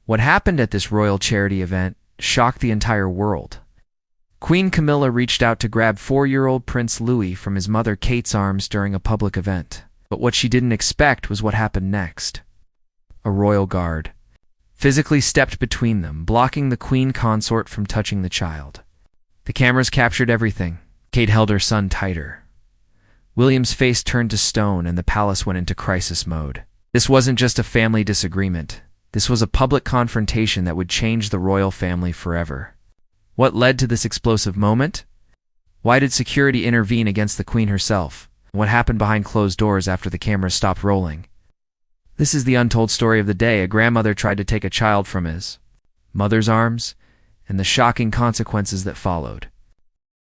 What happened at this royal charity event shocked the entire world. Queen Camilla reached out to grab 4-year-old Prince Louis from his mother Kate's arms during a public event. But what she didn't expect was what happened next. A royal guard physically stepped between them, blocking the queen consort from touching the child. The cameras captured everything. Kate held her son tighter. William's face turned to stone and the palace went into crisis mode. This wasn't just a family disagreement. This was a public confrontation that would change the royal family forever. What led to this explosive moment? Why did security intervene against the queen herself? What happened behind closed doors after the cameras stopped rolling? This is the untold story of the day. A grandmother tried to take a child from his mother's arms, and the shocking consequences that followed.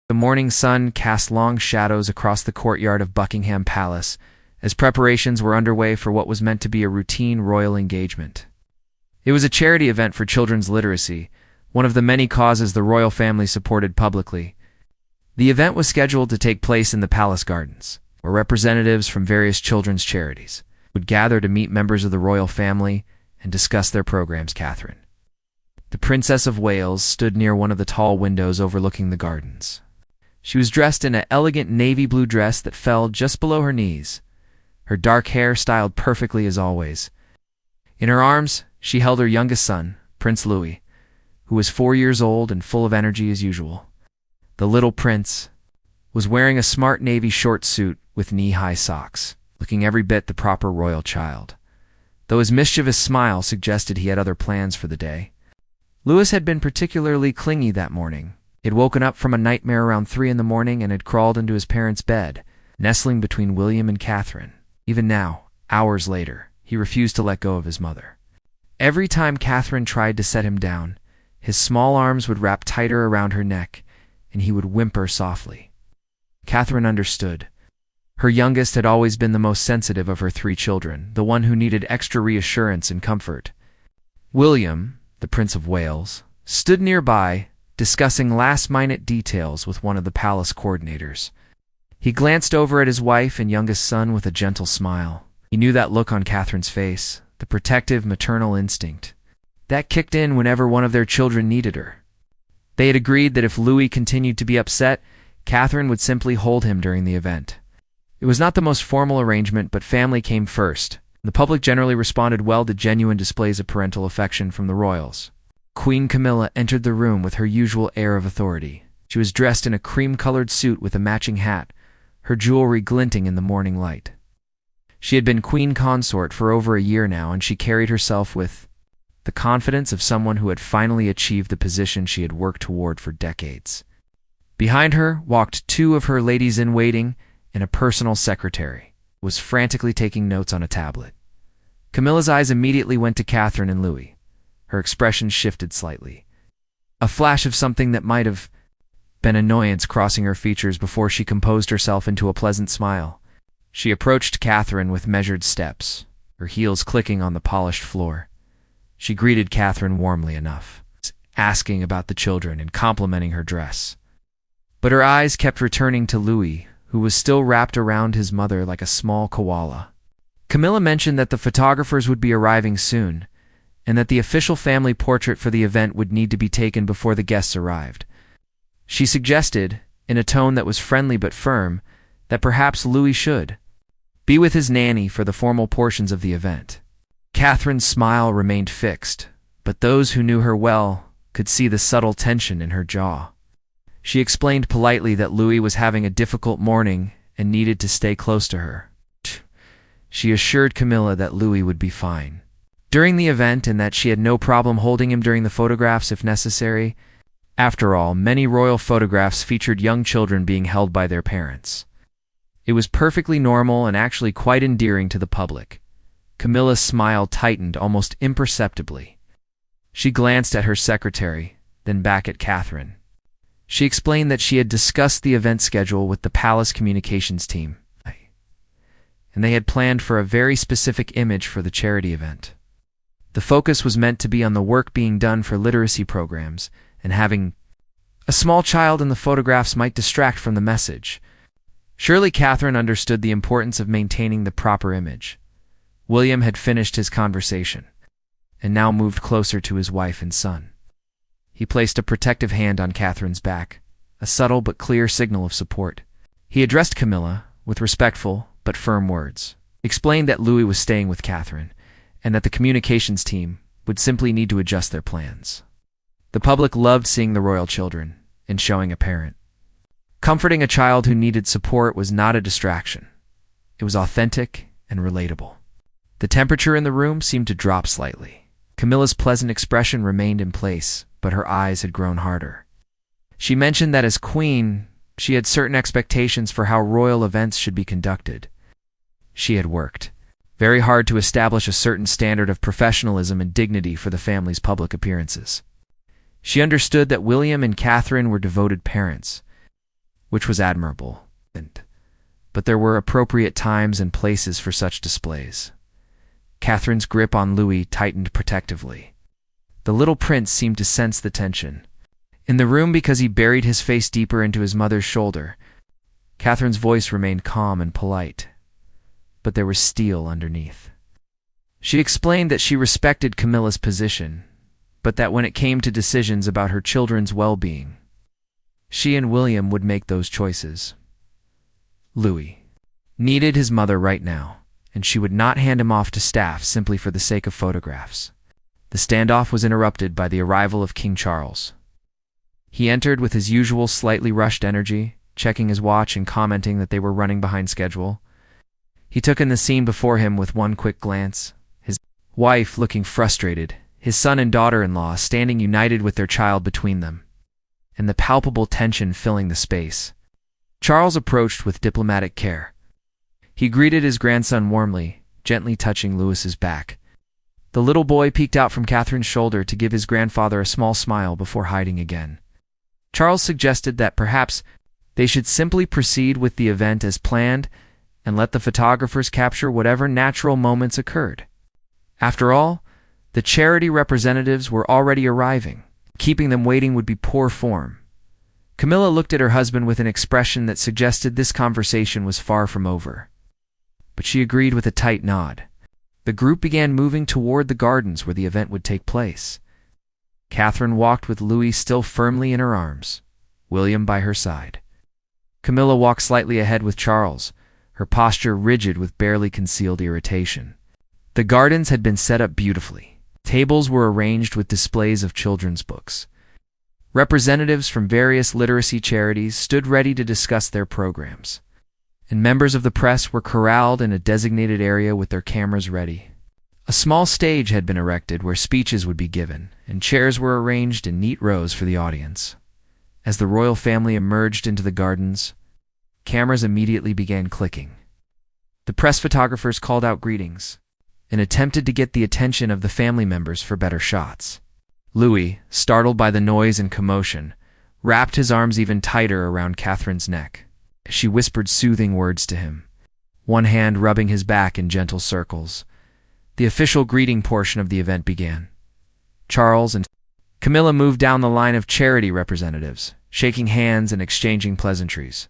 The morning sun cast long shadows across the courtyard of Buckingham Palace as preparations were underway for what was meant to be a routine royal engagement. It was a charity event for children's literacy, one of the many causes the royal family supported publicly. The event was scheduled to take place in the palace gardens, where representatives from various children's charities would gather to meet members of the royal family and discuss their programs. Catherine, the Princess of Wales, stood near one of the tall windows overlooking the gardens. She was dressed in an elegant navy blue dress that fell just below her knees, her dark hair styled perfectly as always. In her arms, she held her youngest son, Prince Louis, who was 4 years old and full of energy as usual. The little prince was wearing a smart navy short suit with knee-high socks, looking every bit the proper royal child, though his mischievous smile suggested he had other plans for the day. Louis had been particularly clingy that morning. He had woken up from a nightmare around 3 in the morning and had crawled into his parents' bed, nestling between William and Catherine. Even now, hours later, he refused to let go of his mother. Every time Catherine tried to set him down, his small arms would wrap tighter around her neck, and he would whimper softly. Catherine understood. Her youngest had always been the most sensitive of her 3 children, the one who needed extra reassurance and comfort. William, the Prince of Wales, stood nearby, discussing last-minute details with one of the palace coordinators. He glanced over at his wife and youngest son with a gentle smile. He knew that look on Catherine's face, the protective maternal instinct. That kicked in whenever one of their children needed her. They had agreed that if Louis continued to be upset, Catherine would simply hold him during the event. It was not the most formal arrangement, but family came first. The public generally responded well to genuine displays of parental affection from the royals. Queen Camilla entered the room with her usual air of authority. She was dressed in a cream-colored suit with a matching hat, her jewelry glinting in the morning light. She had been queen consort for over a year now, and she carried herself with the confidence of someone who had finally achieved the position she had worked toward for decades. Behind her walked 2 of her ladies-in-waiting and a personal secretary, who was frantically taking notes on a tablet. Camilla's eyes immediately went to Catherine and Louis. Her expression shifted slightly. A flash of something that might have been annoyance crossing her features before she composed herself into a pleasant smile. She approached Catherine with measured steps, her heels clicking on the polished floor. She greeted Catherine warmly enough, asking about the children and complimenting her dress. But her eyes kept returning to Louis, who was still wrapped around his mother like a small koala. Camilla mentioned that the photographers would be arriving soon, and that the official family portrait for the event would need to be taken before the guests arrived. She suggested, in a tone that was friendly but firm, that perhaps Louis should be with his nanny for the formal portions of the event. Catherine's smile remained fixed, but those who knew her well could see the subtle tension in her jaw. She explained politely that Louis was having a difficult morning and needed to stay close to her. She assured Camilla that Louis would be fine during the event and that she had no problem holding him during the photographs if necessary. After all, many royal photographs featured young children being held by their parents. It was perfectly normal and actually quite endearing to the public. Camilla's smile tightened almost imperceptibly. She glanced at her secretary, then back at Catherine. She explained that she had discussed the event schedule with the palace communications team, and they had planned for a very specific image for the charity event. The focus was meant to be on the work being done for literacy programs, and having a small child in the photographs might distract from the message. Surely Catherine understood the importance of maintaining the proper image. William had finished his conversation, and now moved closer to his wife and son. He placed a protective hand on Catherine's back, a subtle but clear signal of support. He addressed Camilla with respectful but firm words, explained that Louis was staying with Catherine, and that the communications team would simply need to adjust their plans. The public loved seeing the royal children and showing a parent. Comforting a child who needed support was not a distraction. It was authentic and relatable. The temperature in the room seemed to drop slightly. Camilla's pleasant expression remained in place, but her eyes had grown harder. She mentioned that as queen, she had certain expectations for how royal events should be conducted. She had worked very hard to establish a certain standard of professionalism and dignity for the family's public appearances. She understood that William and Catherine were devoted parents, which was admirable, but there were appropriate times and places for such displays. Catherine's grip on Louis tightened protectively. The little prince seemed to sense the tension. In the room, because he buried his face deeper into his mother's shoulder, Catherine's voice remained calm and polite, but there was steel underneath. She explained that she respected Camilla's position, but that when it came to decisions about her children's well-being, she and William would make those choices. Louis needed his mother right now, and she would not hand him off to staff simply for the sake of photographs. The standoff was interrupted by the arrival of King Charles. He entered with his usual slightly rushed energy, checking his watch and commenting that they were running behind schedule. He took in the scene before him with one quick glance, his wife looking frustrated, his son and daughter-in-law standing united with their child between them, and the palpable tension filling the space. Charles approached with diplomatic care. He greeted his grandson warmly, gently touching Louis's back. The little boy peeked out from Catherine's shoulder to give his grandfather a small smile before hiding again. Charles suggested that perhaps they should simply proceed with the event as planned and let the photographers capture whatever natural moments occurred. After all, the charity representatives were already arriving. Keeping them waiting would be poor form. Camilla looked at her husband with an expression that suggested this conversation was far from over, but she agreed with a tight nod. The group began moving toward the gardens where the event would take place. Catherine walked with Louis still firmly in her arms, William by her side. Camilla walked slightly ahead with Charles, her posture rigid with barely concealed irritation. The gardens had been set up beautifully. Tables were arranged with displays of children's books. Representatives from various literacy charities stood ready to discuss their programs, and members of the press were corralled in a designated area with their cameras ready. A small stage had been erected where speeches would be given, and chairs were arranged in neat rows for the audience. As the royal family emerged into the gardens, cameras immediately began clicking. The press photographers called out greetings and attempted to get the attention of the family members for better shots. Louis, startled by the noise and commotion, wrapped his arms even tighter around Catherine's neck. She whispered soothing words to him, one hand rubbing his back in gentle circles. The official greeting portion of the event began. Charles and Camilla moved down the line of charity representatives, shaking hands and exchanging pleasantries.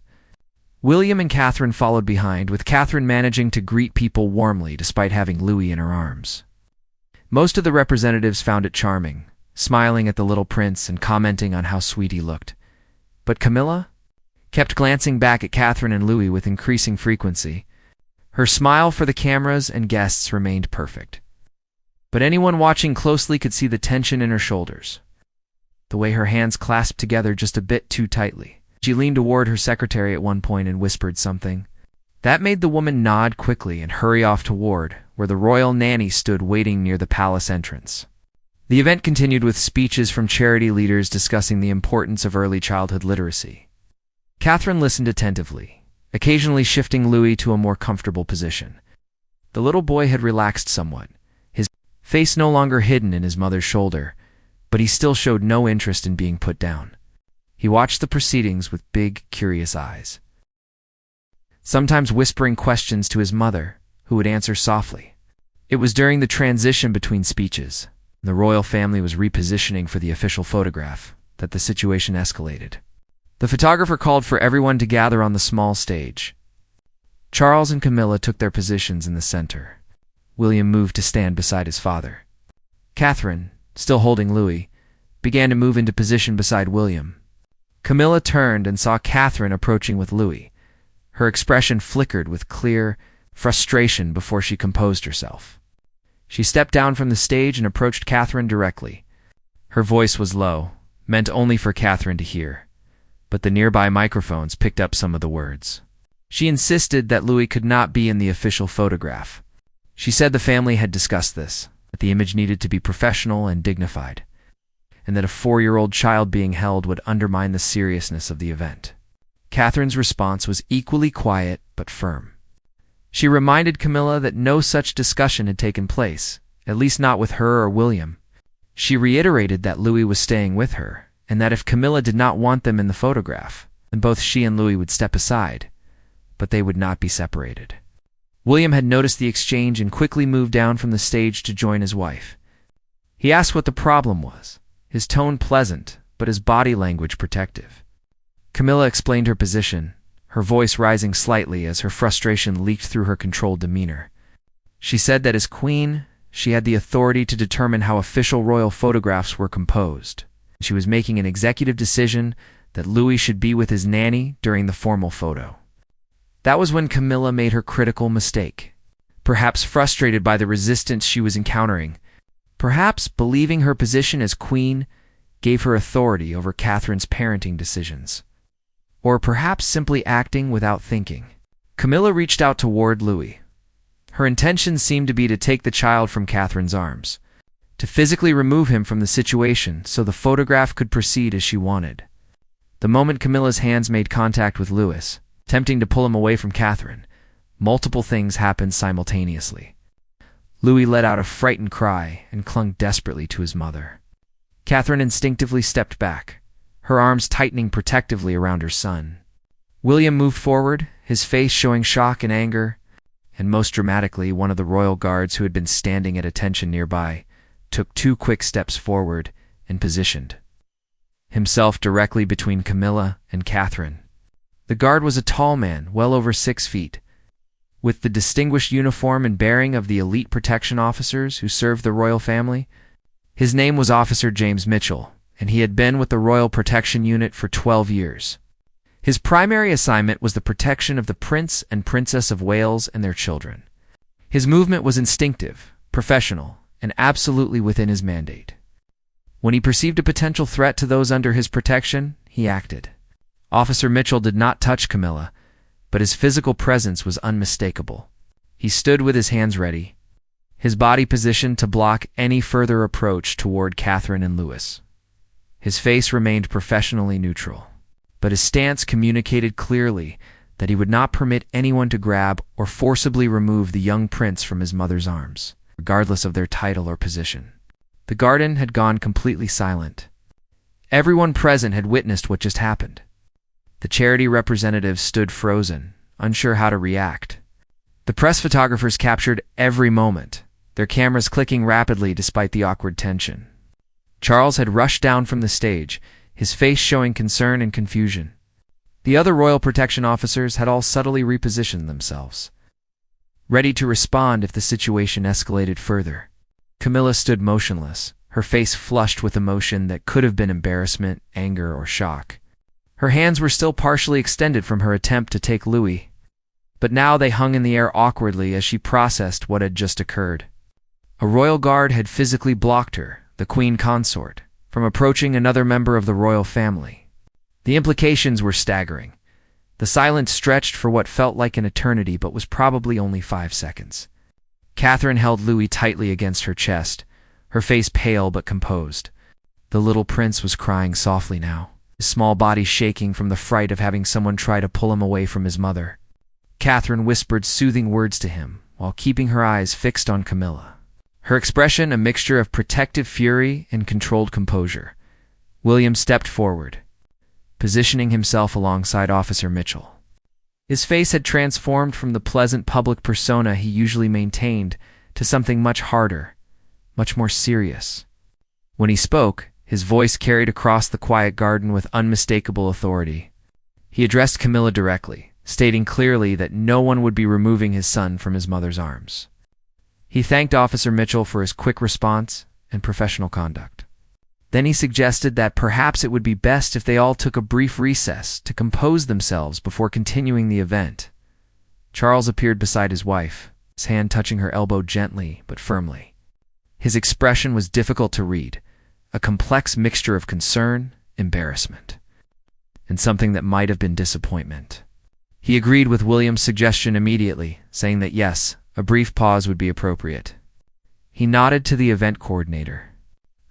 William and Catherine followed behind, with Catherine managing to greet people warmly despite having Louis in her arms. Most of the representatives found it charming, smiling at the little prince and commenting on how sweet he looked. But Camilla kept glancing back at Catherine and Louis with increasing frequency. Her smile for the cameras and guests remained perfect, but anyone watching closely could see the tension in her shoulders, the way her hands clasped together just a bit too tightly. She leaned toward her secretary at one point and whispered something. That made the woman nod quickly and hurry off toward where the royal nanny stood waiting near the palace entrance. The event continued with speeches from charity leaders discussing the importance of early childhood literacy. Catherine listened attentively, occasionally shifting Louis to a more comfortable position. The little boy had relaxed somewhat, his face no longer hidden in his mother's shoulder, but he still showed no interest in being put down. He watched the proceedings with big, curious eyes, sometimes whispering questions to his mother, who would answer softly. It was during the transition between speeches, the royal family was repositioning for the official photograph, that the situation escalated. The photographer called for everyone to gather on the small stage. Charles and Camilla took their positions in the center. William moved to stand beside his father. Catherine, still holding Louis, began to move into position beside William. Camilla turned and saw Catherine approaching with Louis. Her expression flickered with clear frustration before she composed herself. She stepped down from the stage and approached Catherine directly. Her voice was low, meant only for Catherine to hear, but the nearby microphones picked up some of the words. She insisted that Louis could not be in the official photograph. She said the family had discussed this, that the image needed to be professional and dignified, and that a 4-year-old child being held would undermine the seriousness of the event. Catherine's response was equally quiet but firm. She reminded Camilla that no such discussion had taken place, at least not with her or William. She reiterated that Louis was staying with her, and that if Camilla did not want them in the photograph, then both she and Louis would step aside, but they would not be separated. William had noticed the exchange and quickly moved down from the stage to join his wife. He asked what the problem was, his tone pleasant, but his body language protective. Camilla explained her position, her voice rising slightly as her frustration leaked through her controlled demeanor. She said that as queen, she had the authority to determine how official royal photographs were composed. She was making an executive decision that Louis should be with his nanny during the formal photo. That was when Camilla made her critical mistake. Perhaps frustrated by the resistance she was encountering, perhaps believing her position as queen gave her authority over Catherine's parenting decisions, or perhaps simply acting without thinking. Camilla reached out toward Louis. Her intention seemed to be to take the child from Catherine's arms, to physically remove him from the situation so the photograph could proceed as she wanted. The moment Camilla's hands made contact with Louis, attempting to pull him away from Catherine, multiple things happened simultaneously. Louis let out a frightened cry and clung desperately to his mother. Catherine instinctively stepped back, her arms tightening protectively around her son. William moved forward, his face showing shock and anger, and most dramatically, one of the royal guards who had been standing at attention nearby took 2 quick steps forward and positioned himself directly between Camilla and Catherine. The guard was a tall man, well over 6 feet, with the distinguished uniform and bearing of the elite protection officers who served the royal family. His name was Officer James Mitchell, and he had been with the Royal Protection Unit for 12 years. His primary assignment was the protection of the Prince and Princess of Wales and their children. His movement was instinctive, professional, and absolutely within his mandate. When he perceived a potential threat to those under his protection, he acted. Officer Mitchell did not touch Camilla, but his physical presence was unmistakable. He stood with his hands ready, his body positioned to block any further approach toward Catherine and Louis. His face remained professionally neutral, but his stance communicated clearly that he would not permit anyone to grab or forcibly remove the young prince from his mother's arms, regardless of their title or position. The garden had gone completely silent. Everyone present had witnessed what just happened. The charity representatives stood frozen, unsure how to react. The press photographers captured every moment, their cameras clicking rapidly despite the awkward tension. Charles had rushed down from the stage, his face showing concern and confusion. The other royal protection officers had all subtly repositioned themselves, ready to respond if the situation escalated further. Camilla stood motionless, her face flushed with emotion that could have been embarrassment, anger, or shock. Her hands were still partially extended from her attempt to take Louis, but now they hung in the air awkwardly as she processed what had just occurred. A royal guard had physically blocked her, the queen consort, from approaching another member of the royal family. The implications were staggering. The silence stretched for what felt like an eternity but was probably only 5 seconds. Catherine held Louis tightly against her chest, her face pale but composed. The little prince was crying softly now, his small body shaking from the fright of having someone try to pull him away from his mother. Catherine whispered soothing words to him, while keeping her eyes fixed on Camilla. Her expression a mixture of protective fury and controlled composure. William stepped forward, positioning himself alongside Officer Mitchell. His face had transformed from the pleasant public persona he usually maintained to something much harder, much more serious. When he spoke, his voice carried across the quiet garden with unmistakable authority. He addressed Camilla directly, stating clearly that no one would be removing his son from his mother's arms. He thanked Officer Mitchell for his quick response and professional conduct. Then he suggested that perhaps it would be best if they all took a brief recess to compose themselves before continuing the event. Charles appeared beside his wife, his hand touching her elbow gently but firmly. His expression was difficult to read, a complex mixture of concern, embarrassment, and something that might have been disappointment. He agreed with William's suggestion immediately, saying that yes, a brief pause would be appropriate. He nodded to the event coordinator,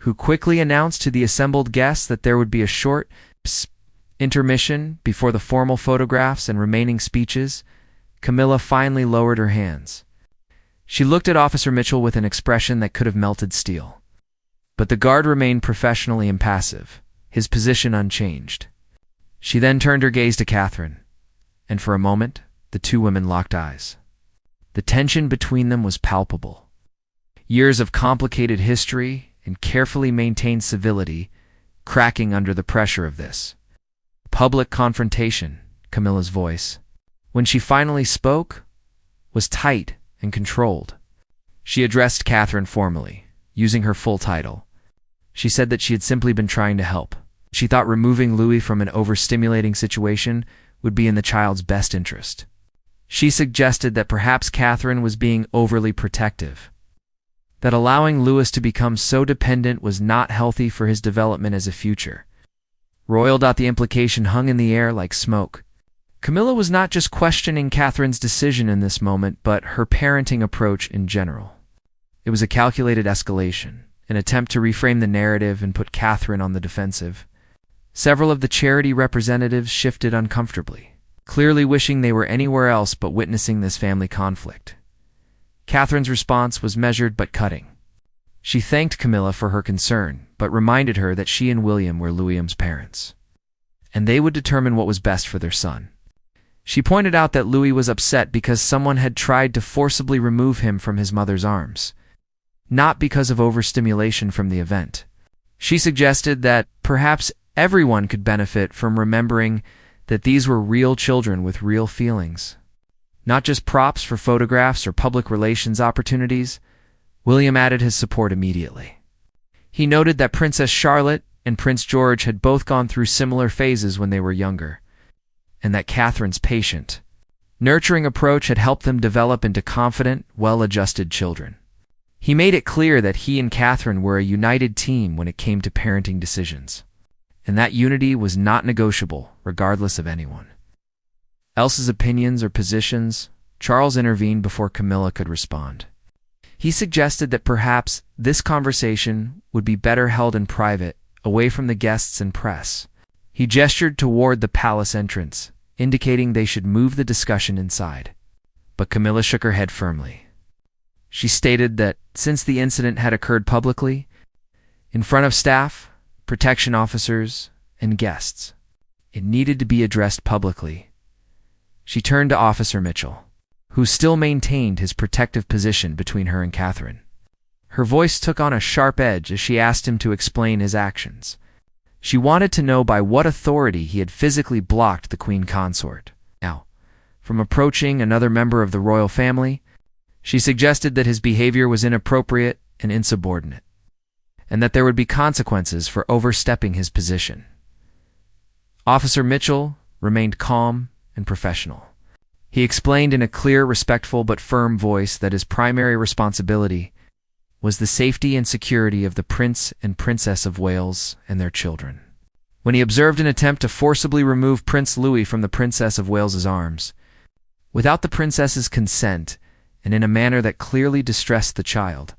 who quickly announced to the assembled guests that there would be a short intermission before the formal photographs and remaining speeches. Camilla finally lowered her hands. She looked at Officer Mitchell with an expression that could have melted steel. But the guard remained professionally impassive, his position unchanged. She then turned her gaze to Catherine, and for a moment, the two women locked eyes. The tension between them was palpable. Years of complicated history and carefully maintained civility cracking under the pressure of this public confrontation. Camilla's voice, when she finally spoke, was tight and controlled. She addressed Catherine formally, using her full title. She said that she had simply been trying to help. She thought removing Louis from an overstimulating situation would be in the child's best interest. She suggested that perhaps Catherine was being overly protective, that allowing Louis to become so dependent was not healthy for his development as a future. The implication hung in the air like smoke. Camilla was not just questioning Catherine's decision in this moment, but her parenting approach in general. It was a calculated escalation, an attempt to reframe the narrative and put Catherine on the defensive. Several of the charity representatives shifted uncomfortably, clearly wishing they were anywhere else but witnessing this family conflict. Catherine's response was measured but cutting. She thanked Camilla for her concern, but reminded her that she and William were William's parents, and they would determine what was best for their son. She pointed out that Louis was upset because someone had tried to forcibly remove him from his mother's arms, not because of overstimulation from the event. She suggested that perhaps everyone could benefit from remembering that these were real children with real feelings, not just props for photographs or public relations opportunities. William added his support immediately. He noted that Princess Charlotte and Prince George had both gone through similar phases when they were younger, and that Catherine's patient, nurturing approach had helped them develop into confident, well-adjusted children. He made it clear that he and Catherine were a united team when it came to parenting decisions, and that unity was not negotiable, regardless of anyone else's opinions or positions. Charles intervened before Camilla could respond. He suggested that perhaps this conversation would be better held in private, away from the guests and press. He gestured toward the palace entrance, indicating they should move the discussion inside. But Camilla shook her head firmly. She stated that since the incident had occurred publicly, in front of staff, protection officers, and guests, it needed to be addressed publicly. She turned to Officer Mitchell, who still maintained his protective position between her and Catherine. Her voice took on a sharp edge as she asked him to explain his actions. She wanted to know by what authority he had physically blocked the Queen Consort. Now, from approaching another member of the royal family, she suggested that his behavior was inappropriate and insubordinate, and that there would be consequences for overstepping his position. Officer Mitchell remained calm and professional. He explained in a clear, respectful, but firm voice that his primary responsibility was the safety and security of the Prince and Princess of Wales and their children. When he observed an attempt to forcibly remove Prince Louis from the Princess of Wales's arms, without the princess's consent and in a manner that clearly distressed the child,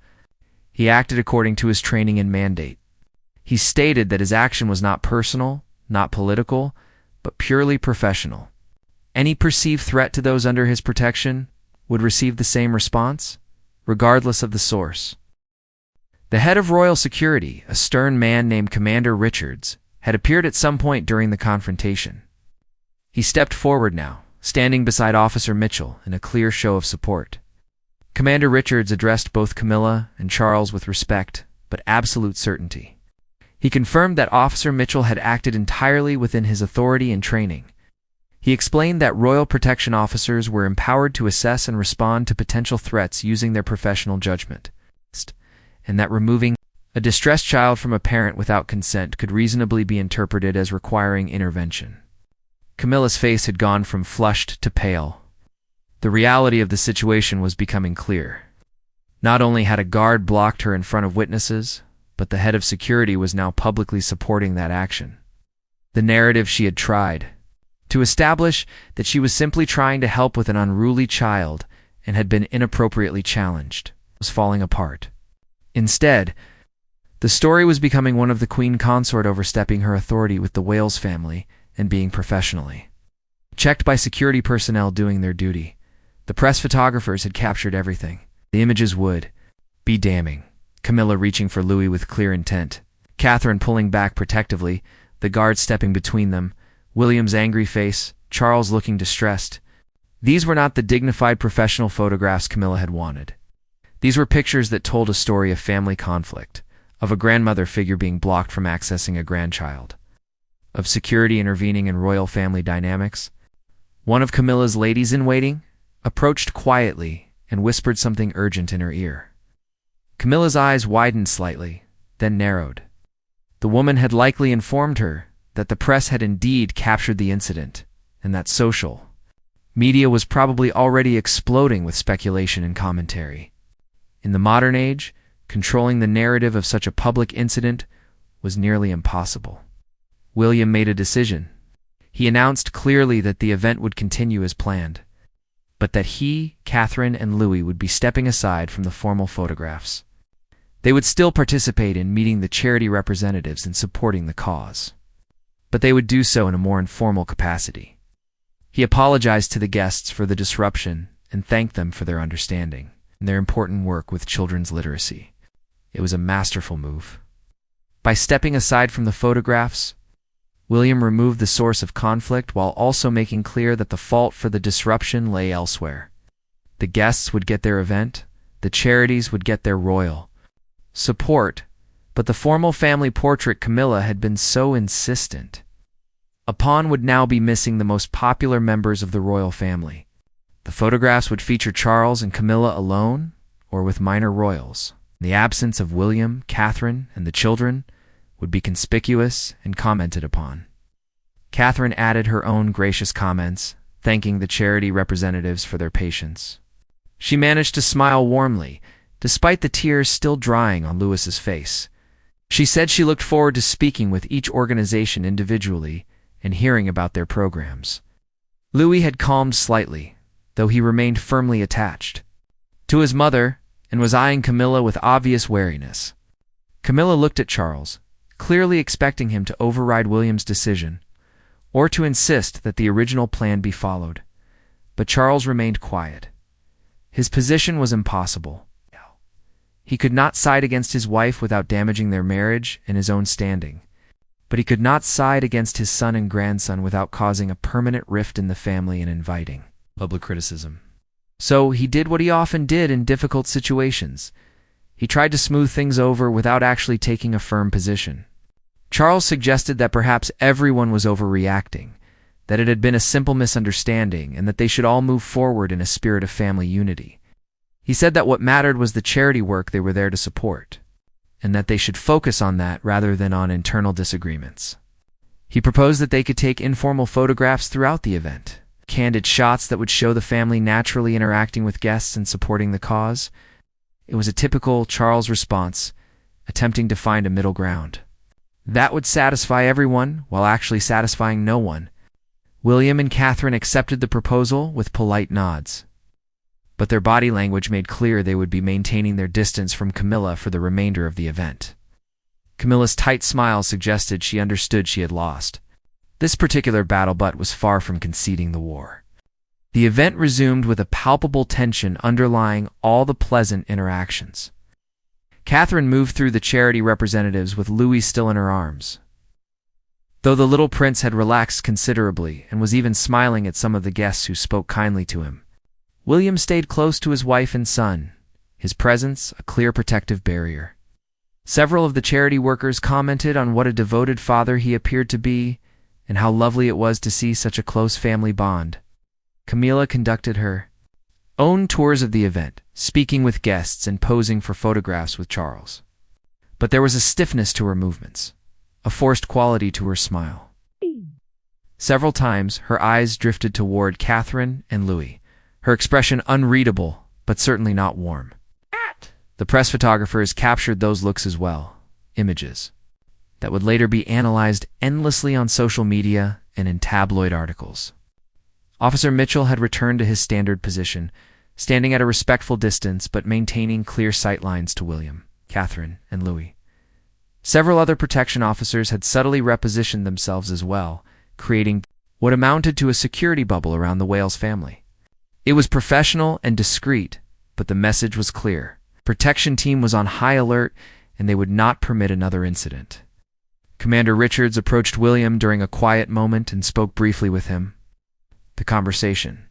he acted according to his training and mandate. He stated that his action was not personal, not political, but purely professional. Any perceived threat to those under his protection would receive the same response, regardless of the source. The head of royal security, a stern man named Commander Richards, had appeared at some point during the confrontation. He stepped forward now, standing beside Officer Mitchell in a clear show of support. Commander Richards addressed both Camilla and Charles with respect, but absolute certainty. He confirmed that Officer Mitchell had acted entirely within his authority and training. He explained that royal protection officers were empowered to assess and respond to potential threats using their professional judgment, and that removing A distressed child from a parent without consent could reasonably be interpreted as requiring intervention. Camilla's face had gone from flushed to pale. The reality of the situation was becoming clear. Not only had a guard blocked her in front of witnesses, but the head of security was now publicly supporting that action. The narrative she had tried to establish that she was simply trying to help with an unruly child and had been inappropriately challenged was falling apart. Instead, the story was becoming one of the Queen Consort overstepping her authority with the Wales family and being professionally checked by security personnel doing their duty. The press photographers had captured everything. The images would be damning. Camilla reaching for Louis with clear intent, Catherine pulling back protectively, the guard stepping between them, William's angry face, Charles looking distressed. These were not the dignified professional photographs Camilla had wanted. These were pictures that told a story of family conflict, of a grandmother figure being blocked from accessing a grandchild, of security intervening in royal family dynamics. One of Camilla's ladies-in-waiting approached quietly and whispered something urgent in her ear. Camilla's eyes widened slightly, then narrowed. The woman had likely informed her that the press had indeed captured the incident, and that social media was probably already exploding with speculation and commentary. In the modern age, controlling the narrative of such a public incident was nearly impossible. William made a decision. He announced clearly that the event would continue as planned, but that he, Catherine, and Louis would be stepping aside from the formal photographs. They would still participate in meeting the charity representatives and supporting the cause, but they would do so in a more informal capacity. He apologized to the guests for the disruption and thanked them for their understanding and their important work with children's literacy. It was a masterful move. By stepping aside from the photographs, William removed the source of conflict while also making clear that the fault for the disruption lay elsewhere. The guests would get their event, the charities would get their royal support, but the formal family portrait Camilla had been so insistent upon would now be missing the most popular members of the royal family. The photographs would feature Charles and Camilla alone or with minor royals. The absence of William, Catherine, and the children would be conspicuous and commented upon. Catherine added her own gracious comments, thanking the charity representatives for their patience. She managed to smile warmly, despite the tears still drying on Louis's face. She said she looked forward to speaking with each organization individually and hearing about their programs. Louis had calmed slightly, though he remained firmly attached to his mother and was eyeing Camilla with obvious wariness. Camilla looked at Charles, clearly expecting him to override William's decision or to insist that the original plan be followed. But Charles remained quiet. His position was impossible. He could not side against his wife without damaging their marriage and his own standing, but he could not side against his son and grandson without causing a permanent rift in the family and inviting public criticism. So he did what he often did in difficult situations. He tried to smooth things over without actually taking a firm position. Charles suggested that perhaps everyone was overreacting, that it had been a simple misunderstanding, and that they should all move forward in a spirit of family unity. He said that what mattered was the charity work they were there to support, and that they should focus on that rather than on internal disagreements. He proposed that they could take informal photographs throughout the event, candid shots that would show the family naturally interacting with guests and supporting the cause. It was a typical Charles response, attempting to find a middle ground. That would satisfy everyone while actually satisfying no one. William and Catherine accepted the proposal with polite nods, but their body language made clear they would be maintaining their distance from Camilla for the remainder of the event. Camilla's tight smile suggested she understood she had lost. This particular battle but was far from conceding the war. The event resumed with a palpable tension underlying all the pleasant interactions. Catherine moved through the charity representatives with Louis still in her arms. Though the little prince had relaxed considerably and was even smiling at some of the guests who spoke kindly to him, William stayed close to his wife and son, his presence a clear protective barrier. Several of the charity workers commented on what a devoted father he appeared to be and how lovely it was to see such a close family bond. Camilla conducted her own tours of the event, speaking with guests and posing for photographs with Charles. but there was a stiffness to her movements, a forced quality to her smile. Several times, her eyes drifted toward Catherine and Louis, her expression unreadable, but certainly not warm. The press photographers captured those looks as well, images that would later be analyzed endlessly on social media and in tabloid articles. Officer Mitchell had returned to his standard position, standing at a respectful distance but maintaining clear sightlines to William, Catherine, and Louis. Several other protection officers had subtly repositioned themselves as well, creating what amounted to a security bubble around the Wales family. It was professional and discreet, but the message was clear. The protection team was on high alert, and they would not permit another incident. Commander Richards approached William during a quiet moment and spoke briefly with him. The conversation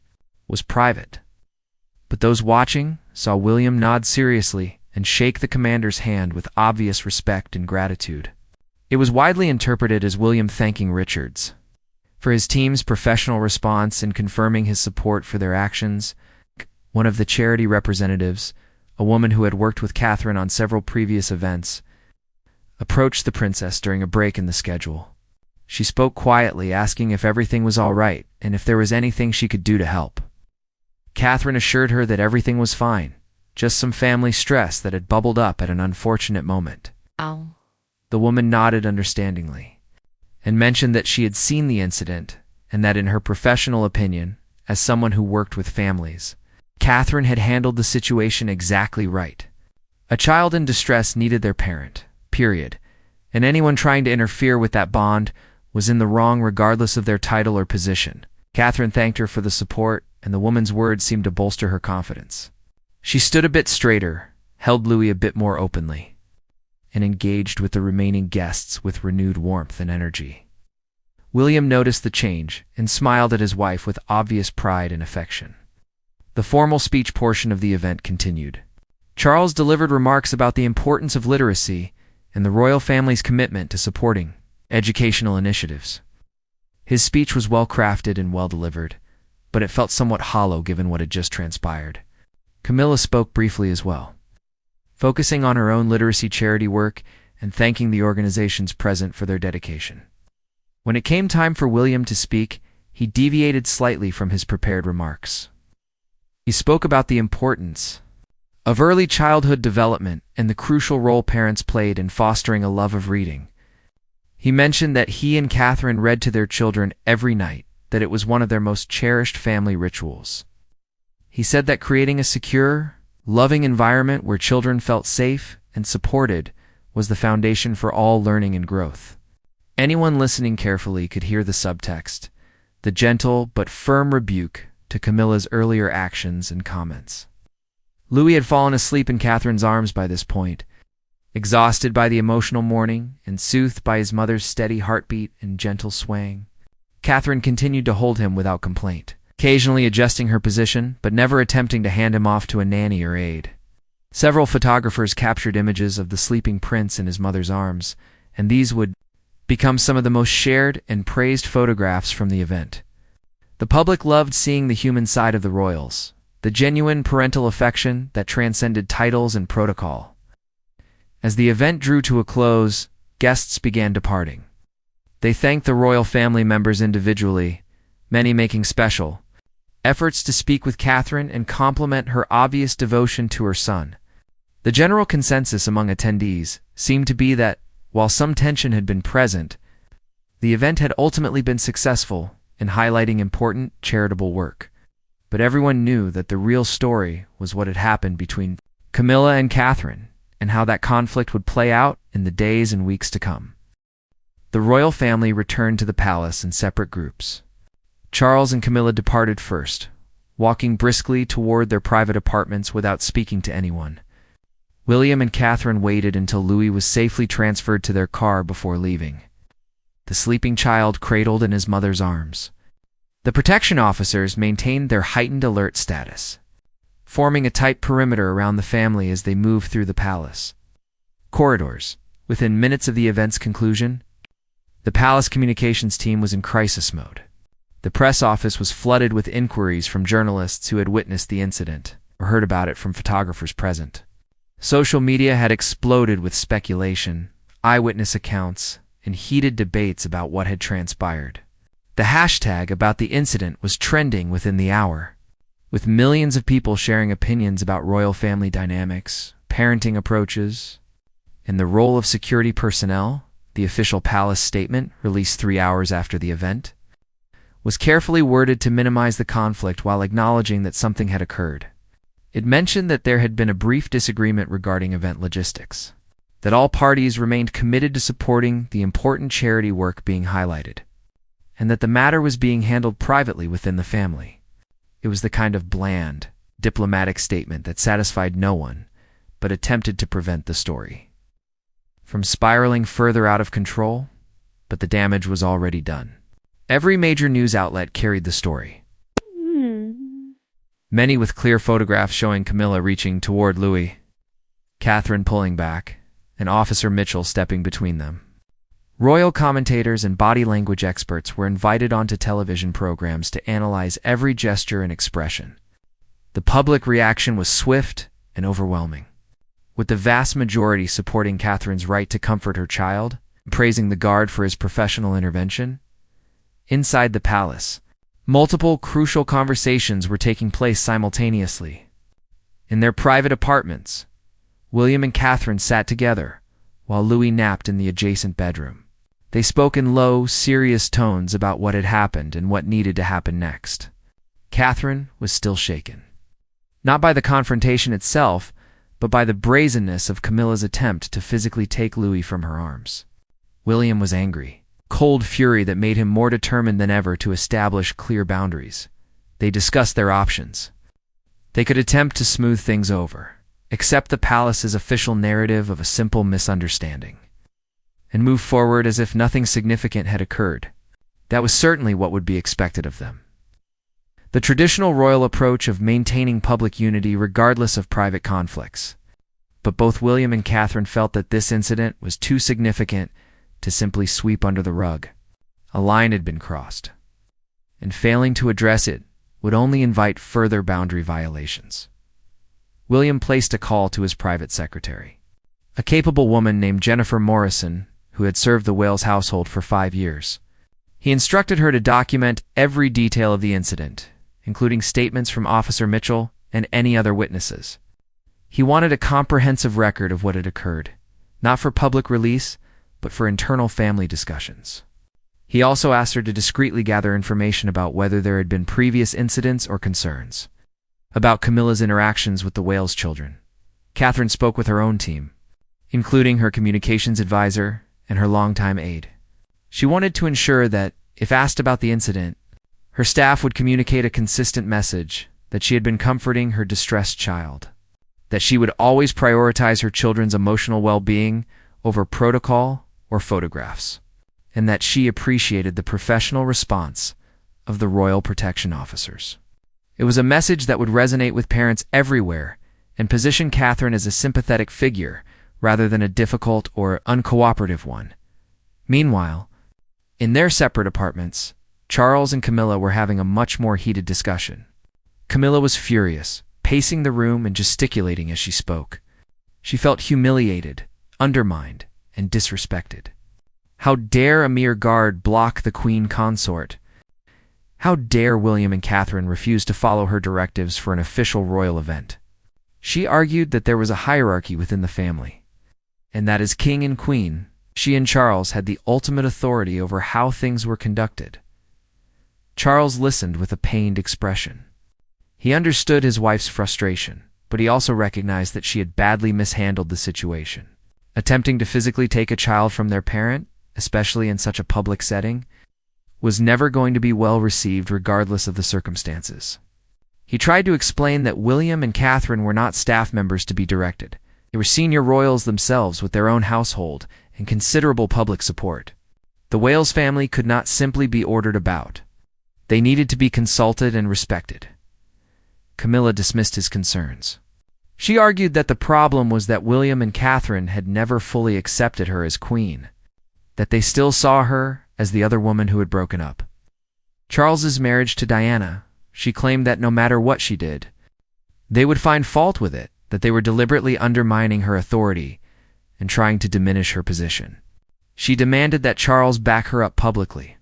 was private, but those watching saw William nod seriously and shake the commander's hand with obvious respect and gratitude. It was widely interpreted as William thanking Richards for his team's professional response and confirming his support for their actions. One of the charity representatives, a woman who had worked with Catherine on several previous events, approached the princess during a break in the schedule. She spoke quietly, asking if everything was all right and if there was anything she could do to help. Catherine assured her that everything was fine, just some family stress that had bubbled up at an unfortunate moment. Oh. The woman nodded understandingly and mentioned that she had seen the incident and that in her professional opinion, as someone who worked with families, Catherine had handled the situation exactly right. A child in distress needed their parent, period, and anyone trying to interfere with that bond was in the wrong regardless of their title or position. Catherine thanked her for the support, and the woman's words seemed to bolster her confidence. She stood a bit straighter, held Louis a bit more openly, and engaged with the remaining guests with renewed warmth and energy. William noticed the change and smiled at his wife with obvious pride and affection. The formal speech portion of the event continued. Charles delivered remarks about the importance of literacy and the royal family's commitment to supporting educational initiatives. His speech was well-crafted and well-delivered, but it felt somewhat hollow given what had just transpired. Camilla spoke briefly as well, focusing on her own literacy charity work and thanking the organizations present for their dedication. When it came time for William to speak, he deviated slightly from his prepared remarks. He spoke about the importance of early childhood development and the crucial role parents played in fostering a love of reading. He mentioned that he and Catherine read to their children every night, that it was one of their most cherished family rituals. He said that creating a secure, loving environment where children felt safe and supported was the foundation for all learning and growth. Anyone listening carefully could hear the subtext, the gentle but firm rebuke to Camilla's earlier actions and comments. Louis had fallen asleep in Catherine's arms by this point, exhausted by the emotional morning and soothed by his mother's steady heartbeat and gentle swaying. Catherine continued to hold him without complaint, occasionally adjusting her position, but never attempting to hand him off to a nanny or aide. Several photographers captured images of the sleeping prince in his mother's arms, and these would become some of the most shared and praised photographs from the event. The public loved seeing the human side of the royals, the genuine parental affection that transcended titles and protocol. As the event drew to a close, guests began departing. They thanked the royal family members individually, many making special efforts to speak with Catherine and compliment her obvious devotion to her son. The general consensus among attendees seemed to be that, while some tension had been present, the event had ultimately been successful in highlighting important charitable work. But everyone knew that the real story was what had happened between Camilla and Catherine, and how that conflict would play out in the days and weeks to come. The royal family returned to the palace in separate groups. Charles and Camilla departed first, walking briskly toward their private apartments without speaking to anyone. William and Catherine waited until Louis was safely transferred to their car before leaving, the sleeping child cradled in his mother's arms. The protection officers maintained their heightened alert status, forming a tight perimeter around the family as they moved through the palace corridors. Within minutes of the event's conclusion, the palace communications team was in crisis mode. The press office was flooded with inquiries from journalists who had witnessed the incident or heard about it from photographers present. Social media had exploded with speculation, eyewitness accounts, and heated debates about what had transpired. The hashtag about the incident was trending within the hour, with millions of people sharing opinions about royal family dynamics, parenting approaches, and the role of security personnel. The official palace statement, released 3 hours after the event, was carefully worded to minimize the conflict while acknowledging that something had occurred. It mentioned that there had been a brief disagreement regarding event logistics, that all parties remained committed to supporting the important charity work being highlighted, and that the matter was being handled privately within the family. It was the kind of bland, diplomatic statement that satisfied no one, but attempted to prevent the story from spiraling further out of control, but the damage was already done. Every major news outlet carried the story, many with clear photographs showing Camilla reaching toward Louis, Catherine pulling back, and Officer Mitchell stepping between them. Royal commentators and body language experts were invited onto television programs to analyze every gesture and expression. The public reaction was swift and overwhelming, with the vast majority supporting Catherine's right to comfort her child, praising the guard for his professional intervention. Inside the palace, multiple crucial conversations were taking place simultaneously. In their private apartments, William and Catherine sat together, while Louis napped in the adjacent bedroom. They spoke in low, serious tones about what had happened and what needed to happen next. Catherine was still shaken, not by the confrontation itself, but by the brazenness of Camilla's attempt to physically take Louis from her arms. William was angry, cold fury that made him more determined than ever to establish clear boundaries. They discussed their options. They could attempt to smooth things over, accept the palace's official narrative of a simple misunderstanding, and move forward as if nothing significant had occurred. That was certainly what would be expected of them. The traditional royal approach of maintaining public unity regardless of private conflicts. But both William and Catherine felt that this incident was too significant to simply sweep under the rug. A line had been crossed, and failing to address it would only invite further boundary violations. William placed a call to his private secretary, a capable woman named Jennifer Morrison, who had served the Wales household for 5 years. He instructed her to document every detail of the incident, including statements from Officer Mitchell and any other witnesses. He wanted a comprehensive record of what had occurred, not for public release, but for internal family discussions. He also asked her to discreetly gather information about whether there had been previous incidents or concerns about Camilla's interactions with the Wales children. Catherine spoke with her own team, including her communications advisor and her longtime aide. She wanted to ensure that, if asked about the incident, her staff would communicate a consistent message that she had been comforting her distressed child, that she would always prioritize her children's emotional well-being over protocol or photographs, and that she appreciated the professional response of the royal protection officers. It was a message that would resonate with parents everywhere and position Catherine as a sympathetic figure rather than a difficult or uncooperative one. Meanwhile, in their separate apartments, Charles and Camilla were having a much more heated discussion. Camilla was furious, pacing the room and gesticulating as she spoke. She felt humiliated, undermined, and disrespected. How dare a mere guard block the Queen Consort? How dare William and Catherine refuse to follow her directives for an official royal event? She argued that there was a hierarchy within the family, and that as king and queen, she and Charles had the ultimate authority over how things were conducted. Charles listened with a pained expression. He understood his wife's frustration, but he also recognized that she had badly mishandled the situation. Attempting to physically take a child from their parent, especially in such a public setting, was never going to be well received regardless of the circumstances. He tried to explain that William and Catherine were not staff members to be directed. They were senior royals themselves with their own household and considerable public support. The Wales family could not simply be ordered about. They needed to be consulted and respected. Camilla dismissed his concerns. She argued that the problem was that William and Catherine had never fully accepted her as queen, that they still saw her as the other woman who had broken up. Charles's marriage to Diana, she claimed that no matter what she did, they would find fault with it, that they were deliberately undermining her authority and trying to diminish her position. She demanded that Charles back her up publicly,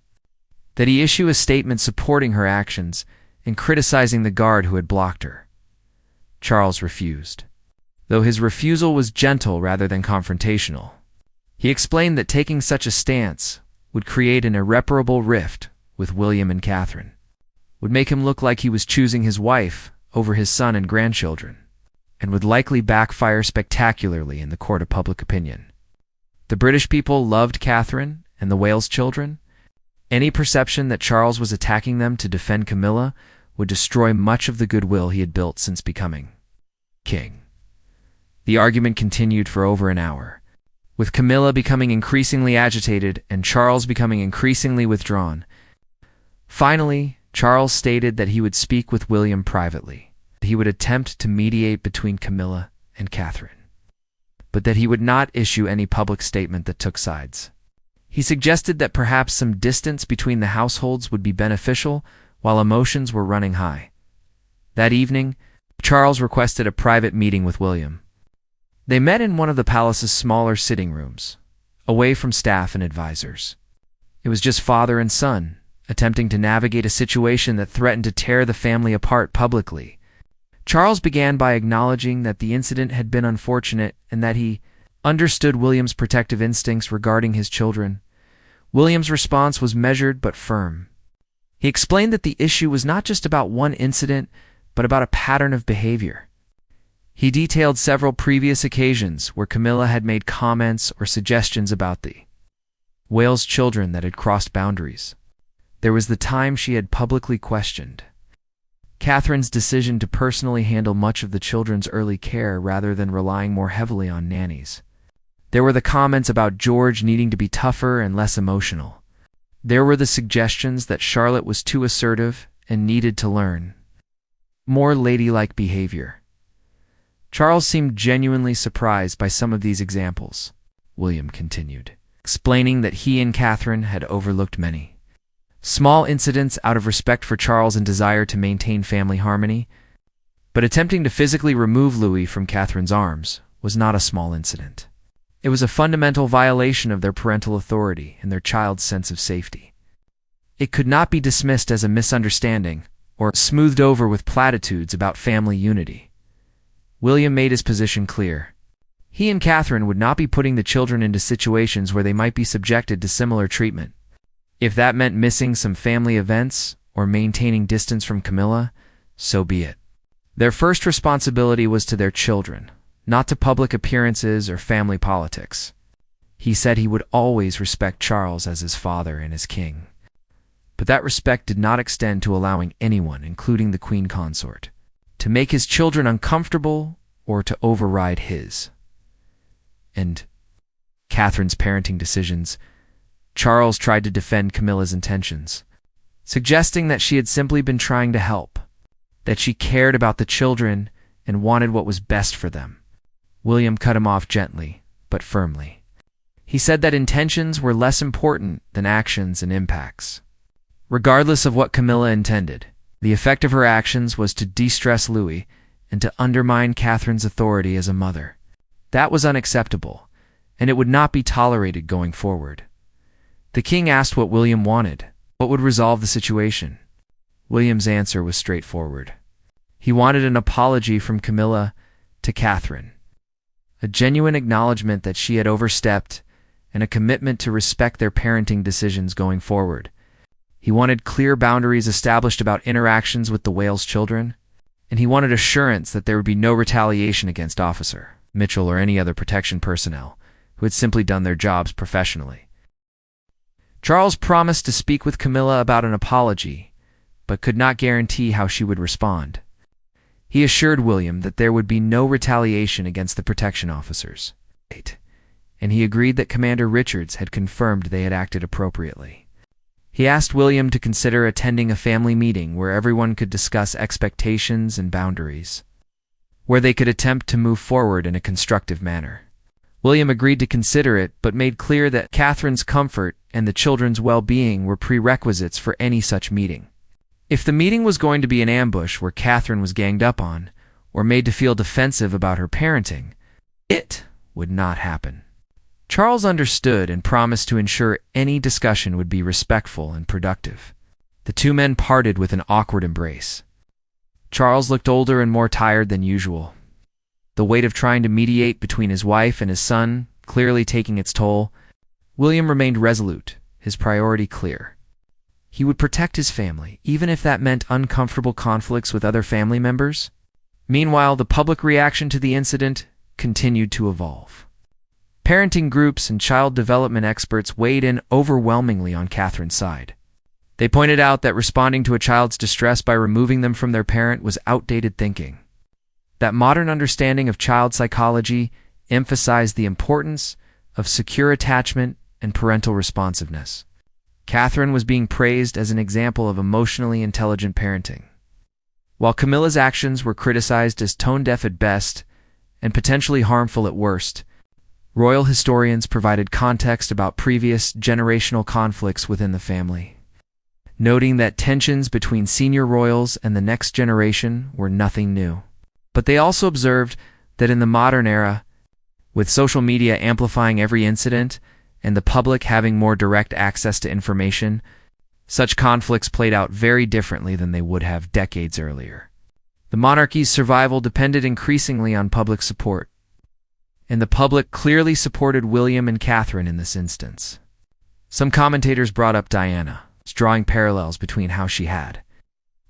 that he issue a statement supporting her actions and criticizing the guard who had blocked her. Charles refused, though his refusal was gentle rather than confrontational. He explained that taking such a stance would create an irreparable rift with William and Catherine, would make him look like he was choosing his wife over his son and grandchildren, and would likely backfire spectacularly in the court of public opinion. The British people loved Catherine and the Wales children. Any perception that Charles was attacking them to defend Camilla would destroy much of the goodwill he had built since becoming king. The argument continued for over an hour, with Camilla becoming increasingly agitated and Charles becoming increasingly withdrawn. Finally, Charles stated that he would speak with William privately, that he would attempt to mediate between Camilla and Catherine, but that he would not issue any public statement that took sides. He suggested that perhaps some distance between the households would be beneficial while emotions were running high. That evening, Charles requested a private meeting with William. They met in one of the palace's smaller sitting rooms, away from staff and advisors. It was just father and son, attempting to navigate a situation that threatened to tear the family apart publicly. Charles began by acknowledging that the incident had been unfortunate and that he understood William's protective instincts regarding his children. William's response was measured but firm. He explained that the issue was not just about one incident, but about a pattern of behavior. He detailed several previous occasions where Camilla had made comments or suggestions about the Wales children that had crossed boundaries. There was the time she had publicly questioned Catherine's decision to personally handle much of the children's early care rather than relying more heavily on nannies. There were the comments about George needing to be tougher and less emotional. There were the suggestions that Charlotte was too assertive and needed to learn more ladylike behavior. Charles seemed genuinely surprised by some of these examples, William continued, explaining that he and Catherine had overlooked many small incidents out of respect for Charles and desire to maintain family harmony. But attempting to physically remove Louis from Catherine's arms was not a small incident. It was a fundamental violation of their parental authority and their child's sense of safety. It could not be dismissed as a misunderstanding or smoothed over with platitudes about family unity. William made his position clear. He and Catherine would not be putting the children into situations where they might be subjected to similar treatment. If that meant missing some family events or maintaining distance from Camilla, so be it. Their first responsibility was to their children, not to public appearances or family politics. He said he would always respect Charles as his father and his king. But that respect did not extend to allowing anyone, including the Queen Consort, to make his children uncomfortable or to override his and Catherine's parenting decisions. Charles tried to defend Camilla's intentions, suggesting that she had simply been trying to help, that she cared about the children and wanted what was best for them. William cut him off gently, but firmly. He said that intentions were less important than actions and impacts. Regardless of what Camilla intended, the effect of her actions was to de-stress Louis and to undermine Catherine's authority as a mother. That was unacceptable, and it would not be tolerated going forward. The king asked what William wanted, what would resolve the situation. William's answer was straightforward. He wanted an apology from Camilla to Catherine, a genuine acknowledgement that she had overstepped, and a commitment to respect their parenting decisions going forward. He wanted clear boundaries established about interactions with the Wales children, and he wanted assurance that there would be no retaliation against Officer Mitchell or any other protection personnel who had simply done their jobs professionally. Charles promised to speak with Camilla about an apology, but could not guarantee how she would respond. He assured William that there would be no retaliation against the protection officers, and he agreed that Commander Richards had confirmed they had acted appropriately. He asked William to consider attending a family meeting where everyone could discuss expectations and boundaries, where they could attempt to move forward in a constructive manner. William agreed to consider it, but made clear that Catherine's comfort and the children's well-being were prerequisites for any such meeting. If the meeting was going to be an ambush where Catherine was ganged up on, or made to feel defensive about her parenting, it would not happen. Charles understood and promised to ensure any discussion would be respectful and productive. The two men parted with an awkward embrace. Charles looked older and more tired than usual, the weight of trying to mediate between his wife and his son clearly taking its toll. William remained resolute, his priority clear. He would protect his family, even if that meant uncomfortable conflicts with other family members. Meanwhile, the public reaction to the incident continued to evolve. Parenting groups and child development experts weighed in overwhelmingly on Catherine's side. They pointed out that responding to a child's distress by removing them from their parent was outdated thinking. That modern understanding of child psychology emphasized the importance of secure attachment and parental responsiveness. Catherine was being praised as an example of emotionally intelligent parenting, while Camilla's actions were criticized as tone-deaf at best and potentially harmful at worst. Royal historians provided context about previous generational conflicts within the family, noting that tensions between senior royals and the next generation were nothing new. But they also observed that in the modern era, with social media amplifying every incident and the public having more direct access to information, such conflicts played out very differently than they would have decades earlier. The monarchy's survival depended increasingly on public support, and the public clearly supported William and Catherine in this instance. Some commentators brought up Diana, drawing parallels between how she had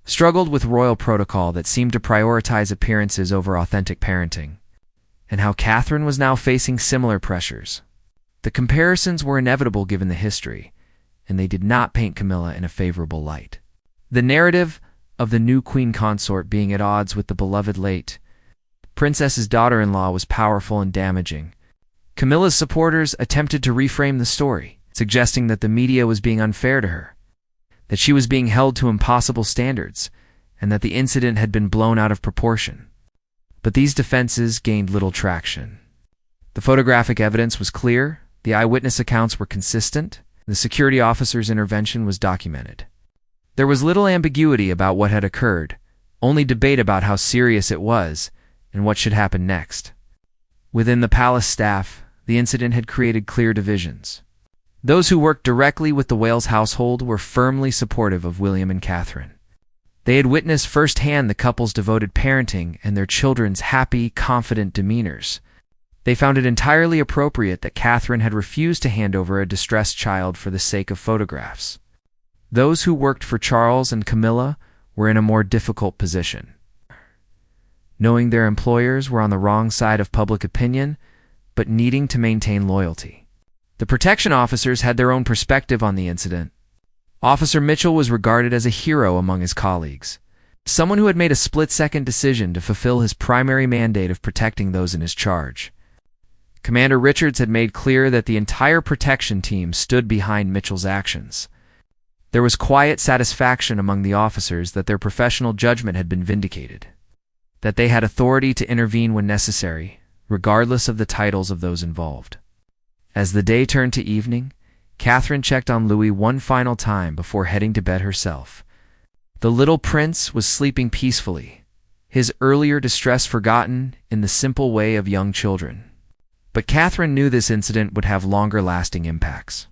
struggled with royal protocol that seemed to prioritize appearances over authentic parenting, and how Catherine was now facing similar pressures. The comparisons were inevitable given the history, and they did not paint Camilla in a favorable light. The narrative of the new queen consort being at odds with the beloved late princess's daughter-in-law was powerful and damaging. Camilla's supporters attempted to reframe the story, suggesting that the media was being unfair to her, that she was being held to impossible standards, and that the incident had been blown out of proportion. But these defenses gained little traction. The photographic evidence was clear, the eyewitness accounts were consistent, the security officer's intervention was documented. There was little ambiguity about what had occurred, only debate about how serious it was and what should happen next. Within the palace staff, the incident had created clear divisions. Those who worked directly with the Wales household were firmly supportive of William and Catherine. They had witnessed firsthand the couple's devoted parenting and their children's happy, confident demeanors. They found it entirely appropriate that Catherine had refused to hand over a distressed child for the sake of photographs. Those who worked for Charles and Camilla were in a more difficult position, knowing their employers were on the wrong side of public opinion, but needing to maintain loyalty. The protection officers had their own perspective on the incident. Officer Mitchell was regarded as a hero among his colleagues, someone who had made a split-second decision to fulfill his primary mandate of protecting those in his charge. Commander Richards had made clear that the entire protection team stood behind Mitchell's actions. There was quiet satisfaction among the officers that their professional judgment had been vindicated, that they had authority to intervene when necessary, regardless of the titles of those involved. As the day turned to evening, Catherine checked on Louis one final time before heading to bed herself. The little prince was sleeping peacefully, his earlier distress forgotten in the simple way of young children. But Catherine knew this incident would have longer-lasting impacts.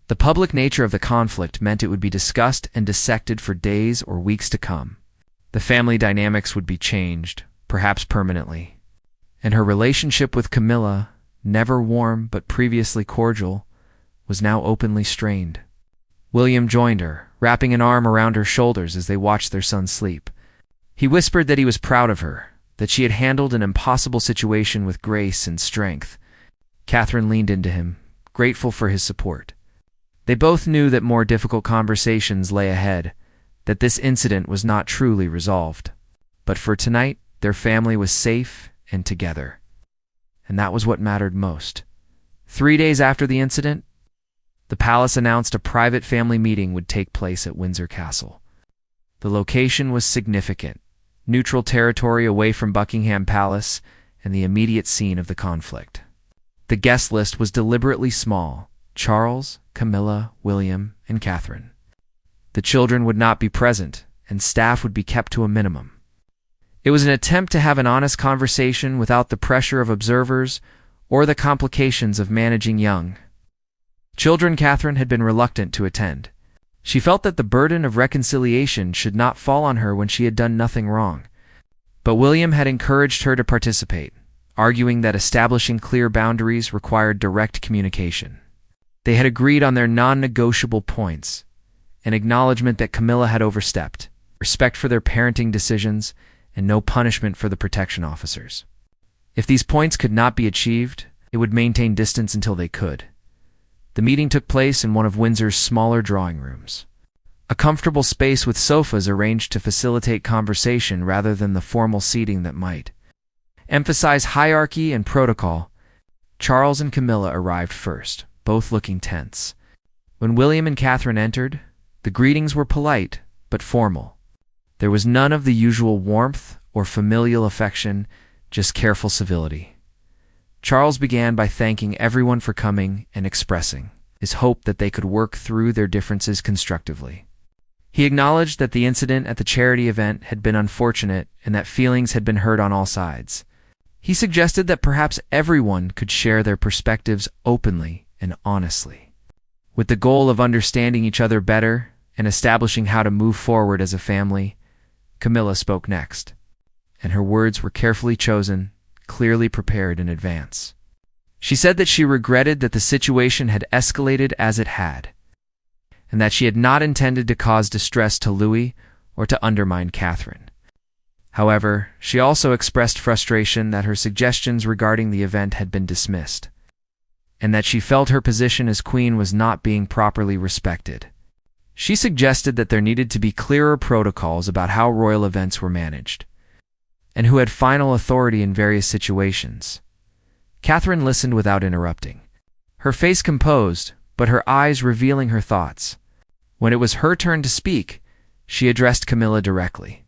The public nature of the conflict meant it would be discussed and dissected for days or weeks to come. The family dynamics would be changed, perhaps permanently, and her relationship with Camilla, never warm but previously cordial, was now openly strained. William joined her, wrapping an arm around her shoulders as they watched their son sleep. He whispered that he was proud of her, that she had handled an impossible situation with grace and strength. Catherine leaned into him, grateful for his support. They both knew that more difficult conversations lay ahead, that this incident was not truly resolved. But for tonight, their family was safe and together. And that was what mattered most. 3 days after the incident, the palace announced a private family meeting would take place at Windsor Castle. The location was significant, neutral territory away from Buckingham Palace and the immediate scene of the conflict. The guest list was deliberately small: Charles, Camilla, William, and Catherine. The children would not be present, and staff would be kept to a minimum. It was an attempt to have an honest conversation without the pressure of observers or the complications of managing young children. Catherine had been reluctant to attend. She felt that the burden of reconciliation should not fall on her when she had done nothing wrong. But William had encouraged her to participate, arguing that establishing clear boundaries required direct communication. They had agreed on their non-negotiable points: an acknowledgement that Camilla had overstepped, respect for their parenting decisions, and no punishment for the protection officers. If these points could not be achieved, it would maintain distance until they could. The meeting took place in one of Windsor's smaller drawing rooms, a comfortable space with sofas arranged to facilitate conversation rather than the formal seating that might emphasize hierarchy and protocol. Charles and Camilla arrived first, both looking tense. When William and Catherine entered, the greetings were polite but formal. There was none of the usual warmth or familial affection, just careful civility. Charles began by thanking everyone for coming and expressing his hope that they could work through their differences constructively. He acknowledged that the incident at the charity event had been unfortunate and that feelings had been hurt on all sides. He suggested that perhaps everyone could share their perspectives openly and honestly, with the goal of understanding each other better and establishing how to move forward as a family. Camilla spoke next, and her words were carefully chosen, clearly prepared in advance. She said that she regretted that the situation had escalated as it had, and that she had not intended to cause distress to Louis or to undermine Catherine. However, she also expressed frustration that her suggestions regarding the event had been dismissed, and that she felt her position as queen was not being properly respected. She suggested that there needed to be clearer protocols about how royal events were managed, and who had final authority in various situations. Catherine listened without interrupting, her face composed, but her eyes revealing her thoughts. When it was her turn to speak, she addressed Camilla directly.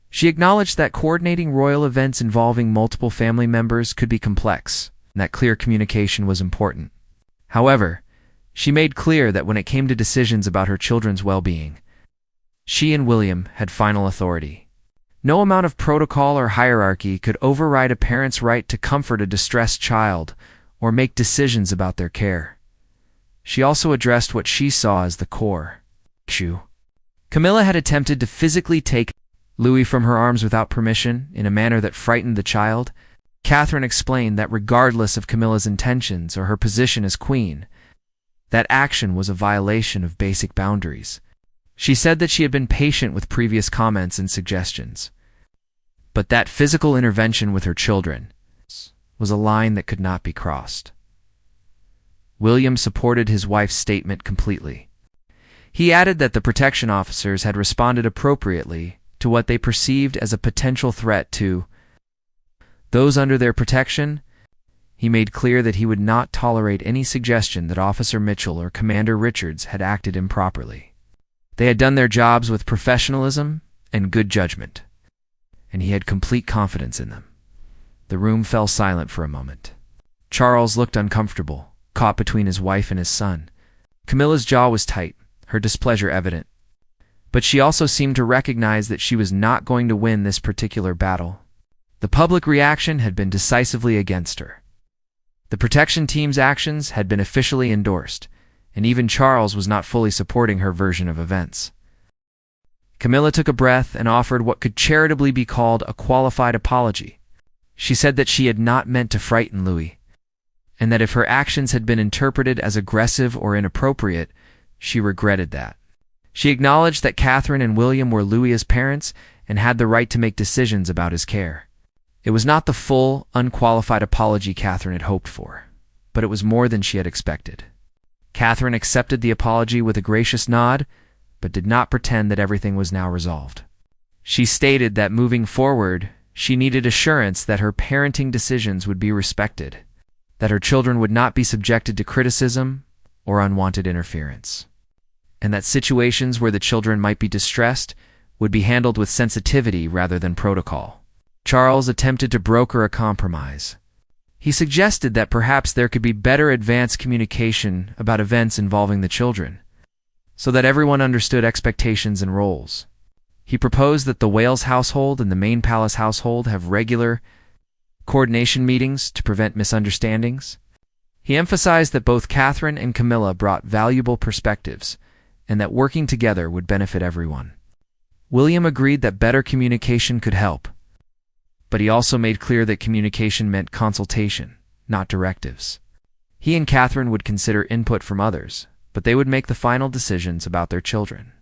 She acknowledged that coordinating royal events involving multiple family members could be complex, and that clear communication was important. However, she made clear that when it came to decisions about her children's well-being, she and William had final authority. No amount of protocol or hierarchy could override a parent's right to comfort a distressed child or make decisions about their care. She also addressed what she saw as the core issue. Camilla had attempted to physically take Louis from her arms without permission in a manner that frightened the child. Catherine explained that regardless of Camilla's intentions or her position as queen, that action was a violation of basic boundaries. She said that she had been patient with previous comments and suggestions, but that physical intervention with her children was a line that could not be crossed. William supported his wife's statement completely. He added that the protection officers had responded appropriately to what they perceived as a potential threat to those under their protection. He made clear that he would not tolerate any suggestion that Officer Mitchell or Commander Richards had acted improperly. They had done their jobs with professionalism and good judgment, and he had complete confidence in them. The room fell silent for a moment. Charles looked uncomfortable, caught between his wife and his son. Camilla's jaw was tight, her displeasure evident, but she also seemed to recognize that she was not going to win this particular battle. The public reaction had been decisively against her. The protection team's actions had been officially endorsed, and even Charles was not fully supporting her version of events. Camilla took a breath and offered what could charitably be called a qualified apology. She said that she had not meant to frighten Louis, and that if her actions had been interpreted as aggressive or inappropriate, she regretted that. She acknowledged that Catherine and William were Louis's parents and had the right to make decisions about his care. It was not the full, unqualified apology Catherine had hoped for, but it was more than she had expected. Catherine accepted the apology with a gracious nod, but did not pretend that everything was now resolved. She stated that moving forward, she needed assurance that her parenting decisions would be respected, that her children would not be subjected to criticism or unwanted interference, and that situations where the children might be distressed would be handled with sensitivity rather than protocol. Charles attempted to broker a compromise. He suggested that perhaps there could be better advanced communication about events involving the children, so that everyone understood expectations and roles. He proposed that the Wales household and the main palace household have regular coordination meetings to prevent misunderstandings. He emphasized that both Catherine and Camilla brought valuable perspectives and that working together would benefit everyone. William agreed that better communication could help, but he also made clear that communication meant consultation, not directives. He and Catherine would consider input from others, but they would make the final decisions about their children.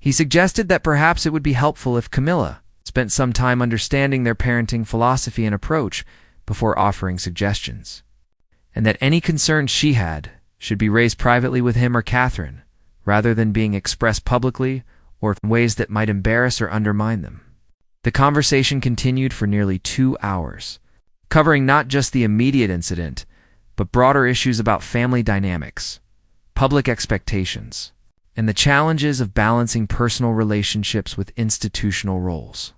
He suggested that perhaps it would be helpful if Camilla spent some time understanding their parenting philosophy and approach before offering suggestions, and that any concerns she had should be raised privately with him or Catherine, rather than being expressed publicly or in ways that might embarrass or undermine them. The conversation continued for nearly 2 hours, covering not just the immediate incident, but broader issues about family dynamics, public expectations, and the challenges of balancing personal relationships with institutional roles.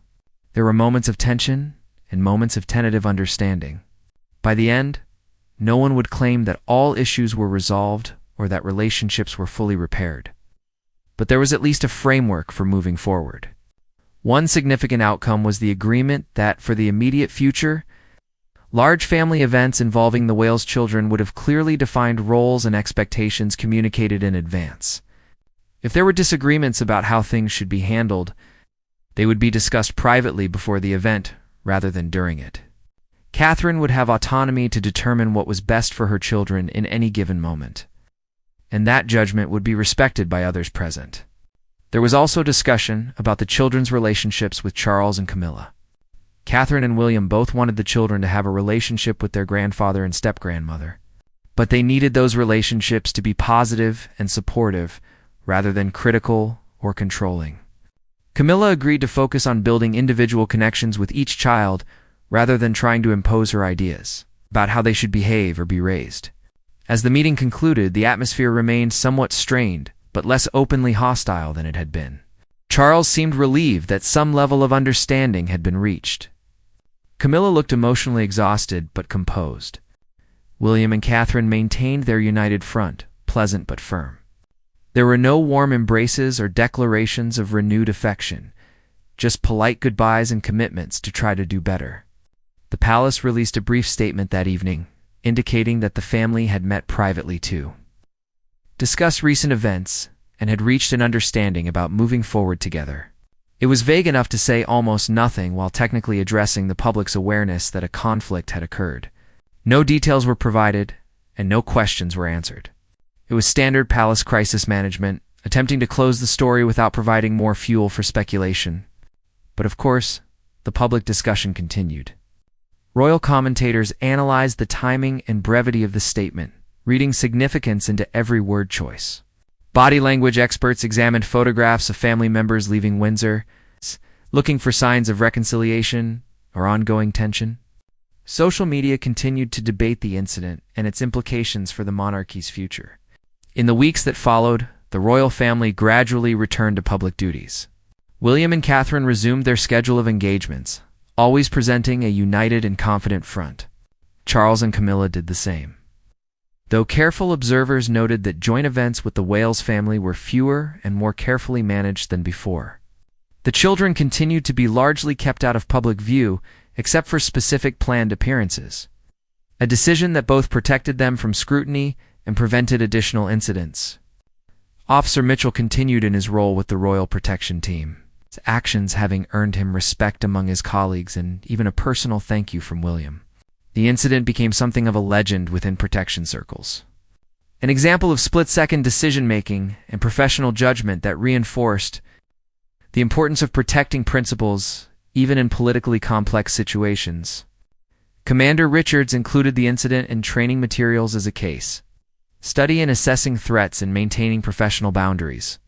There were moments of tension and moments of tentative understanding. By the end, no one would claim that all issues were resolved or that relationships were fully repaired. But there was at least a framework for moving forward. One significant outcome was the agreement that, for the immediate future, large family events involving the Wales children would have clearly defined roles and expectations communicated in advance. If there were disagreements about how things should be handled, they would be discussed privately before the event rather than during it. Catherine would have autonomy to determine what was best for her children in any given moment, and that judgment would be respected by others present. There was also discussion about the children's relationships with Charles and Camilla. Catherine and William both wanted the children to have a relationship with their grandfather and step-grandmother, but they needed those relationships to be positive and supportive rather than critical or controlling. Camilla agreed to focus on building individual connections with each child rather than trying to impose her ideas about how they should behave or be raised. As the meeting concluded, the atmosphere remained somewhat strained, but less openly hostile than it had been. Charles seemed relieved that some level of understanding had been reached. Camilla looked emotionally exhausted but composed. William and Catherine maintained their united front, pleasant but firm. There were no warm embraces or declarations of renewed affection, just polite goodbyes and commitments to try to do better. The palace released a brief statement that evening, indicating that the family had met privately too, discussed recent events, and had reached an understanding about moving forward together. It was vague enough to say almost nothing while technically addressing the public's awareness that a conflict had occurred. No details were provided, and no questions were answered. It was standard palace crisis management, attempting to close the story without providing more fuel for speculation. But of course, the public discussion continued. Royal commentators analyzed the timing and brevity of the statement, reading significance into every word choice. Body language experts examined photographs of family members leaving Windsor, looking for signs of reconciliation or ongoing tension. Social media continued to debate the incident and its implications for the monarchy's future. In the weeks that followed, the royal family gradually returned to public duties. William and Catherine resumed their schedule of engagements, always presenting a united and confident front. Charles and Camilla did the same, though careful observers noted that joint events with the Wales family were fewer and more carefully managed than before. The children continued to be largely kept out of public view, except for specific planned appearances, a decision that both protected them from scrutiny and prevented additional incidents. Officer Mitchell continued in his role with the Royal Protection Team, his actions having earned him respect among his colleagues and even a personal thank you from William. The incident became something of a legend within protection circles, an example of split-second decision-making and professional judgment that reinforced the importance of protecting principles even in politically complex situations. Commander Richards included the incident in training materials as a case study in assessing threats and maintaining professional boundaries.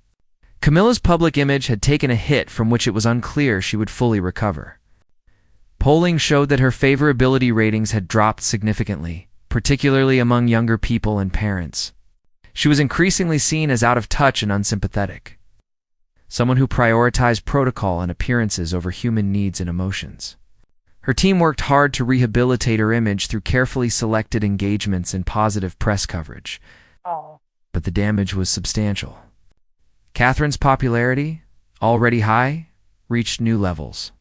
Camilla's public image had taken a hit from which it was unclear she would fully recover. Polling showed that her favorability ratings had dropped significantly, particularly among younger people and parents. She was increasingly seen as out of touch and unsympathetic, someone who prioritized protocol and appearances over human needs and emotions. Her team worked hard to rehabilitate her image through carefully selected engagements and positive press coverage. But the damage was substantial. Catherine's popularity, already high, reached new levels.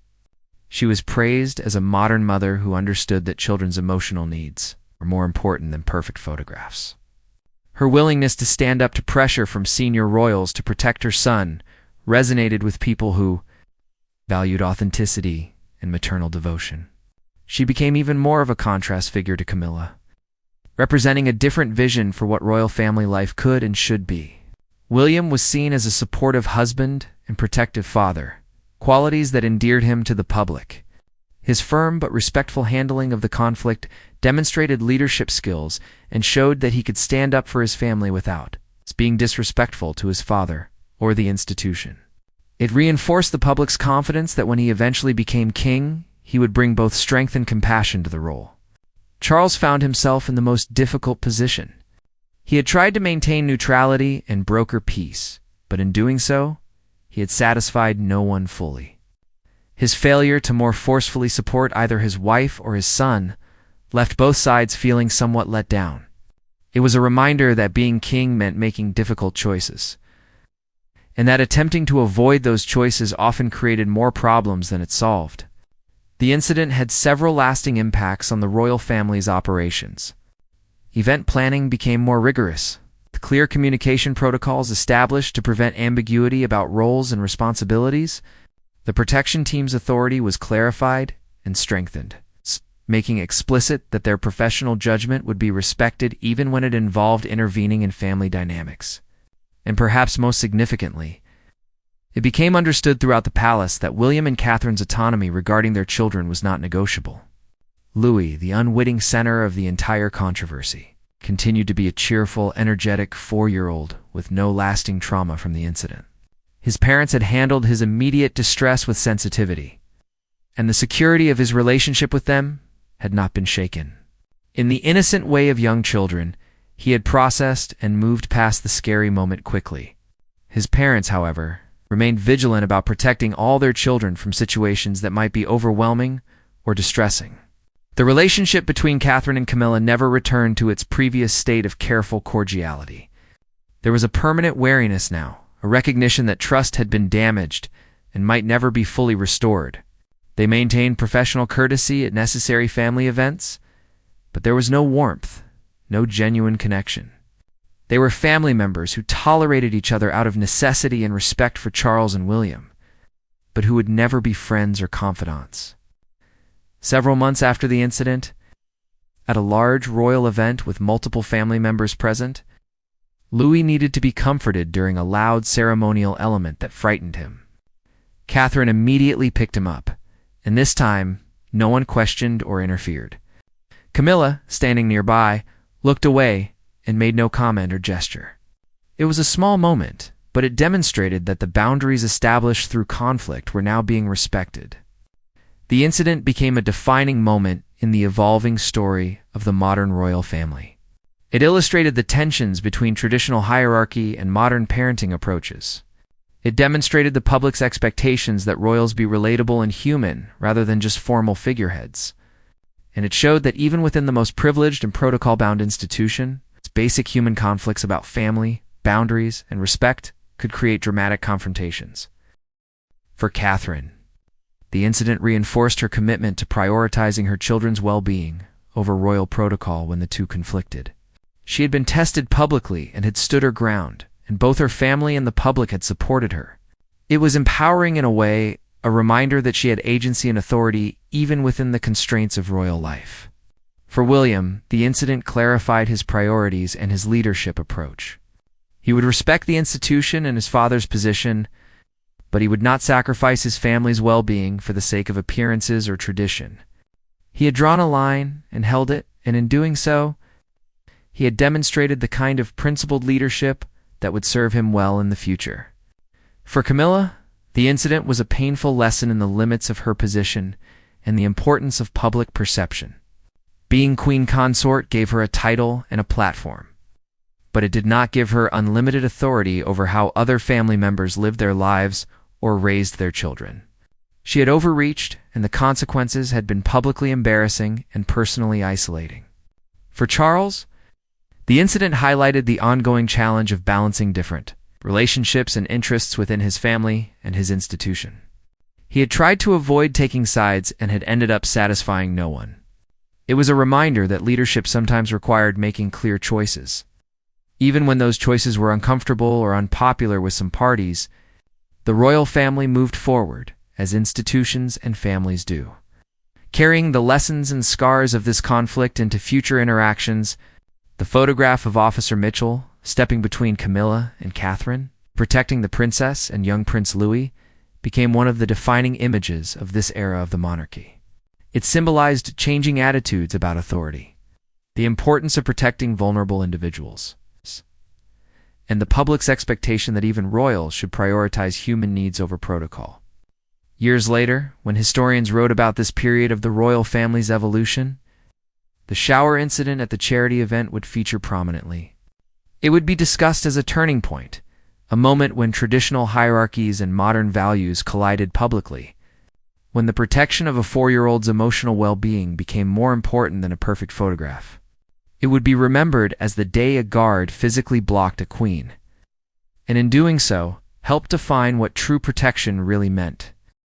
She was praised as a modern mother who understood that children's emotional needs were more important than perfect photographs. Her willingness to stand up to pressure from senior royals to protect her son resonated with people who valued authenticity and maternal devotion. She became even more of a contrast figure to Camilla, representing a different vision for what royal family life could and should be. William was seen as a supportive husband and protective father, qualities that endeared him to the public. His firm but respectful handling of the conflict demonstrated leadership skills and showed that he could stand up for his family without being disrespectful to his father or the institution. It reinforced the public's confidence that when he eventually became king, he would bring both strength and compassion to the role. Charles found himself in the most difficult position. He had tried to maintain neutrality and broker peace, but in doing so, he had satisfied no one fully. His failure to more forcefully support either his wife or his son left both sides feeling somewhat let down. It was a reminder that being king meant making difficult choices, and that attempting to avoid those choices often created more problems than it solved. The incident had several lasting impacts on the royal family's operations. Event planning became more rigorous, with clear communication protocols established to prevent ambiguity about roles and responsibilities. The protection team's authority was clarified and strengthened, making explicit that their professional judgment would be respected even when it involved intervening in family dynamics. And perhaps most significantly, it became understood throughout the palace that William and Catherine's autonomy regarding their children was not negotiable. Louis, the unwitting center of the entire controversy, continued to be a cheerful, energetic 4-year-old with no lasting trauma from the incident. His parents had handled his immediate distress with sensitivity, and the security of his relationship with them had not been shaken. In the innocent way of young children, he had processed and moved past the scary moment quickly. His parents, however, remained vigilant about protecting all their children from situations that might be overwhelming or distressing. The relationship between Catherine and Camilla never returned to its previous state of careful cordiality. There was a permanent wariness now, a recognition that trust had been damaged and might never be fully restored. They maintained professional courtesy at necessary family events, but there was no warmth, no genuine connection. They were family members who tolerated each other out of necessity and respect for Charles and William, but who would never be friends or confidants. Several months after the incident, at a large royal event with multiple family members present, Louis needed to be comforted during a loud ceremonial element that frightened him. Catherine immediately picked him up, and this time, no one questioned or interfered. Camilla, standing nearby, looked away and made no comment or gesture. It was a small moment, but it demonstrated that the boundaries established through conflict were now being respected. The incident became a defining moment in the evolving story of the modern royal family. It illustrated the tensions between traditional hierarchy and modern parenting approaches. It demonstrated the public's expectations that royals be relatable and human rather than just formal figureheads. And it showed that even within the most privileged and protocol-bound institution, basic human conflicts about family, boundaries, and respect could create dramatic confrontations. For Catherine, the incident reinforced her commitment to prioritizing her children's well-being over royal protocol when the two conflicted. She had been tested publicly and had stood her ground, and both her family and the public had supported her. It was empowering in a way, a reminder that she had agency and authority even within the constraints of royal life. For William, the incident clarified his priorities and his leadership approach. He would respect the institution and his father's position, but he would not sacrifice his family's well-being for the sake of appearances or tradition. He had drawn a line and held it, and in doing so, he had demonstrated the kind of principled leadership that would serve him well in the future. For Camilla, the incident was a painful lesson in the limits of her position and the importance of public perception. Being queen consort gave her a title and a platform, but it did not give her unlimited authority over how other family members lived their lives or raised their children. She had overreached, and the consequences had been publicly embarrassing and personally isolating. For Charles, the incident highlighted the ongoing challenge of balancing different relationships and interests within his family and his institution. He had tried to avoid taking sides and had ended up satisfying no one. It was a reminder that leadership sometimes required making clear choices. Even when those choices were uncomfortable or unpopular with some parties, the royal family moved forward, as institutions and families do. Carrying the lessons and scars of this conflict into future interactions, the photograph of Officer Mitchell, stepping between Camilla and Catherine, protecting the princess and young Prince Louis, became one of the defining images of this era of the monarchy. It symbolized changing attitudes about authority, the importance of protecting vulnerable individuals, and the public's expectation that even royals should prioritize human needs over protocol. Years later, when historians wrote about this period of the royal family's evolution, the shower incident at the charity event would feature prominently. It would be discussed as a turning point, a moment when traditional hierarchies and modern values collided publicly, when the protection of a 4-year-old's emotional well-being became more important than a perfect photograph. It would be remembered as the day a guard physically blocked a queen, and in doing so, helped define what true protection really meant.